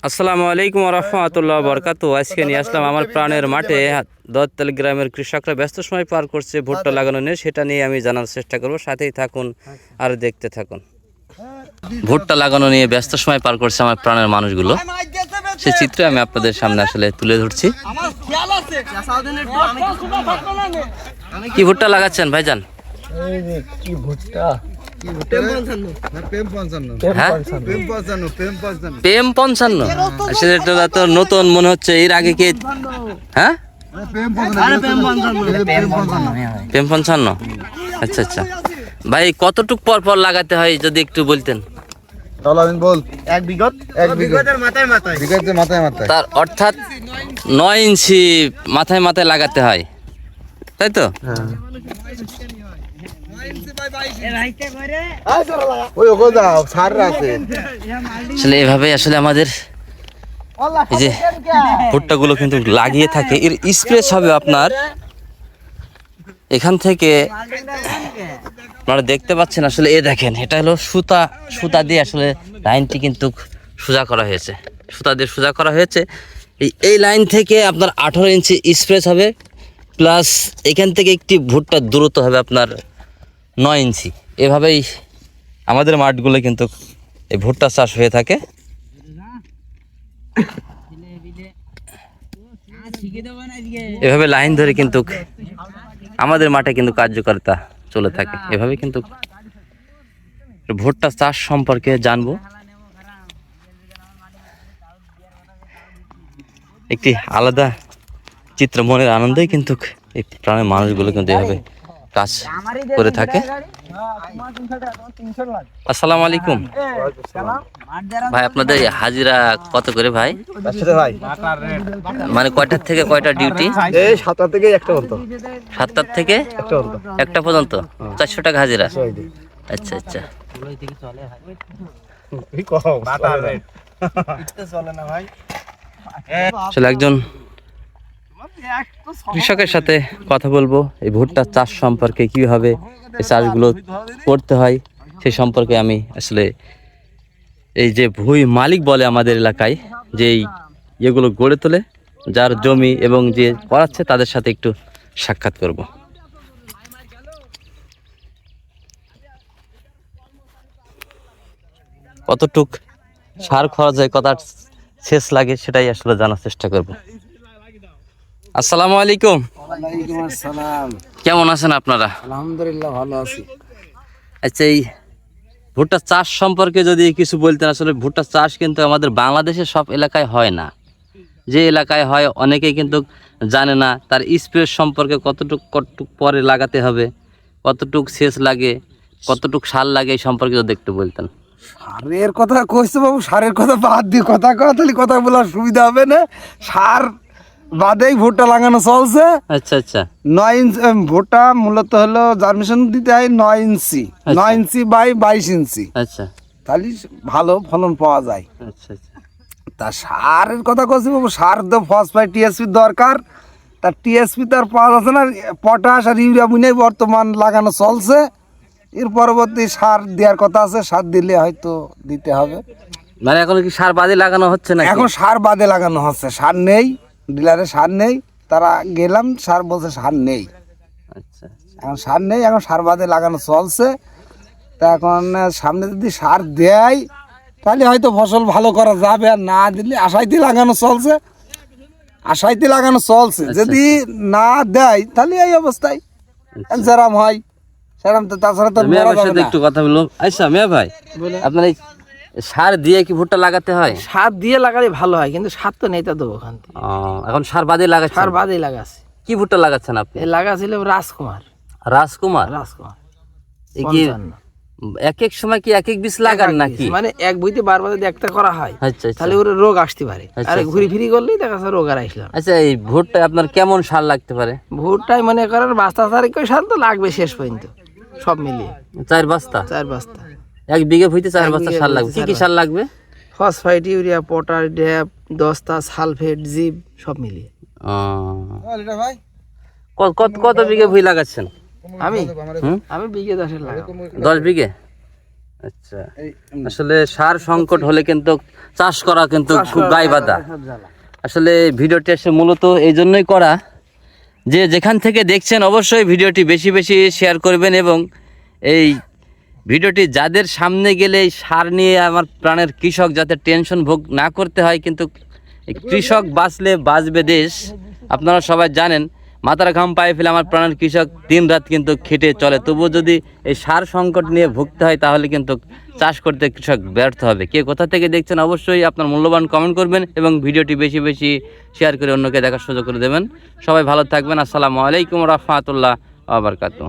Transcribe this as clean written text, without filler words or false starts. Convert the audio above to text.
আসসালামু আলাইকুম রহমতুল্লাহ বরকাতু। আজকে নিয়ে আসলাম আমার প্রাণের মাঠে দত্তল গ্রামের কৃষকরা ব্যস্ত সময় পার করছে ভুট্টা লাগানো নিয়ে, সেটা নিয়ে আমি জানার চেষ্টা করব। সাথেই থাকুন আর দেখতে থাকুন। ভুট্টা লাগানো নিয়ে ব্যস্ত সময় পার করছে আমার প্রাণের মানুষগুলো, সে চিত্র আমি আপনাদের সামনে আসলে তুলে ধরছি। কি ভুট্টা লাগাচ্ছেন ভাইজান? প্রেম 55 সেটা তো নতুন মনে হচ্ছে, এর আগে কি? হ্যাঁ, প্রেম 55। আচ্ছা আচ্ছা ভাই, কতটুক পর পর লাগাতে হয় যদি একটু বলতেন? তার অর্থাৎ 9 ইঞ্চি মাথায় মাথায় লাগাতে হয়, তাই তো? আসলে এভাবে আসলে আমাদের এই যে ভুট্টাগুলো কিন্তু লাগিয়ে থাকে। এর স্প্রেস হবে আপনার এখান থেকে, আপনারা দেখতে পাচ্ছেন আসলে, এ দেখেন, এটা হলো সুতা দিয়ে আসলে লাইনটি কিন্তু সোজা করা হয়েছে, সুতা দিয়ে সোজা করা হয়েছে। এই লাইন থেকে আপনার 18 ইঞ্চি স্প্রেস হবে, প্লাস এখান থেকে একটি ভুট্টার দূরত্ব হবে আপনার 9 ইঞ্চি। এভাবেই আমাদের মাঠগুলো কিন্তু এই ভুট্টা চাষ হয়ে থাকে। এভাবে লাইন ধরে কিন্তু আমাদের মাঠে কিন্তু কার্যকারিতা চলে থাকে। এভাবে কিন্তু ভুট্টা চাষ সম্পর্কে জানবো। একটি আলাদা চিত্র, মনের আনন্দেই কিন্তু এই প্রাণের মানুষগুলো কিন্তু এভাবে কাজ করে থাকে। আসসালামু আলাইকুম ভাই, আপনাদের হাজিরা কত করে ভাই? মানে কয়টার থেকে কয়টা ডিউটি? 7টা থেকে 1টা পর্যন্ত। 7টার থেকে 1টা পর্যন্ত 400 টাকা হাজিরা। আচ্ছা আচ্ছা, আসলে একজন কৃষকের সাথে কথা বলবো এই ভুট্টা চাষ সম্পর্কে, কিভাবে এই চাষগুলো করতে হয় সেই সম্পর্কে। আমি আসলে এই যে ভূমি মালিক বলে আমাদের এলাকায়, যে এগুলো গড়ে তোলে, যার জমি এবং যে করাচ্ছে, তাদের সাথে একটু সাক্ষাৎ করব। কতটুক সার খরচ হয়, কত সেচ লাগে, সেটাই আসলে জানার চেষ্টা করব। আসসালামু আলাইকুম। ওয়ালাইকুম আসসালাম। কেমন আছেন আপনারা? আলহামদুলিল্লাহ ভালো আছি। আচ্ছা, এই ভুট্টা চাষ সম্পর্কে যদি কিছু বলতেন। আসলে ভুট্টা চাষ কিন্তু আমাদের বাংলাদেশের সব এলাকায় হয় না, যে এলাকায় হয় অনেকেই কিন্তু জানে না। তার স্প্রে সম্পর্কে কতটুক পরে লাগাতে হবে, কতটুক সেচ লাগে, কতটুক সার লাগে, এই সম্পর্কে যদি একটু বলতেন। সারের কথা কইছো বাবু, সারের কথা বাদ দিয়ে কথা কয়, তাহলে কথা বলার সুবিধা হবে না। সার বাদেই ভুট্টা লাগানো চলছে। আচ্ছা আচ্ছা, 9 ইঞ্চি ভুট্টা মূলত হলো জার্মিনেশন দিতে হয় 9 ইঞ্চি, 9 ইঞ্চি বাই 22 ইঞ্চি। আচ্ছা তাহলে ভালো ফলন পাওয়া যায়। আচ্ছা আচ্ছা, তা সারের কথা কইছি বাবু, সার তো ফসফেট টিএসপি দরকার। তার টিএসপি তার পাওয়া যাচ্ছে না, পটাশ আর ইউরিয়া বুনেই বর্তমান লাগানো চলছে। এর পরবর্তী সার দেওয়ার কথা আছে, সার দিলে হয়তো দিতে হবে। মানে এখন কি সার বাদে লাগানো হচ্ছে না? এখন সার বাদে লাগানো হচ্ছে, সার নেই, ডিলারে সার নেই। তারা গেলাম, সার বলছে সার নেই। আচ্ছা, এখন সার নেই, এখন সার বাদে লাগানো চলছে। তা এখন সামনে যদি সার দেয় তাহলে হয়তো ফসল ভালো করা যাবে, আর না দিলে আশাইতে লাগানো চলছে, আশাইতে লাগানো চলছে। যদি না দেয় তাহলে এই অবস্থায় যেরাম হয় সেরাম, তো তাছাড়া তো মিয়া ভাইয়ের সাথে একটু কথা বললাম। আচ্ছা মিয়া ভাই, আপনার এই সার দিয়ে কি ভুট্টা লাগাতে হয়? সার দিয়ে লাগালে ভালো হয়, কিন্তু সার তো নেই, তা দেবো ওখান থেকে। এখন সার বাদে লাগাচ্ছেন? সার বাদেই লাগাচ্ছি। কি ভুট্টা লাগাচ্ছেন আপনি? এই লাগাছিল রাজকুমার। রাজকুমার? এই কি 55 এক এক সময় কি এক এক বীজ লাগান নাকি? মানে এক বইতে বারবার যদি একটা করা হয় আচ্ছা আচ্ছা, তাহলে ওর রোগ আসতে পারে। আচ্ছা, আর আচ্ছা। ঘুরি ফিরি করলেই দেখা যাচ্ছে রোগ আর আসলো না। আচ্ছা, এই ভুট্টা আপনার কেমন সার লাগতে পারে? ভুট্টায় মনে করেন বাস্তা তারিখ সার তো লাগবে শেষ পর্যন্ত, সব মিলিয়ে 4 বস্তা? 4 বস্তা। 1 বিঘে হইতে 4 বস্তা বিঘে সার লাগবে। কি কি সার লাগবে? ফসফেট, ইউরিয়া, পটাশ, ড্যাপ, দস্তা, সালফেট, জিব, সব মিলিয়ে। কত বিঘে ভুই লাগাচ্ছেন? আমি হুম? আমি বিঘে 10 লাগাবো। 10 বিঘে? আচ্ছা, আসলে সার সংকট হলে কিন্তু চাষ করা কিন্তু খুব গায়ে বাঁধা। আসলে ভিডিওটি আসলে মূলত এই জন্যই করা যে যেখান থেকে দেখছেন অবশ্যই ভিডিওটি বেশি বেশি শেয়ার করবেন, এবং এই ভিডিওটি যাদের সামনে গেলে এই সার নিয়ে আমার প্রাণের কৃষক যাতে টেনশন ভোগ না করতে হয়, কিন্তু এই কৃষক বাঁচলে বাঁচবে দেশ। আপনারা সবাই জানেন মাথার ঘাম পায়ে ফেলে আমার প্রাণের কৃষক দিন রাত কিন্তু খেটে চলে, তবুও যদি এই সার সংকট নিয়ে ভুগতে হয় তাহলে কিন্তু চাষ করতে কৃষক ব্যর্থ হবে। কে কোথা থেকে দেখছেন অবশ্যই আপনার মূল্যবান কমেন্ট করবেন এবং ভিডিওটি বেশি বেশি শেয়ার করে অন্যকে দেখার সুযোগ করে দেবেন। সবাই ভালো থাকবেন। আসসালামু আলাইকুম রাহমাতুল্লাহ ওয়া বারাকাতুহু।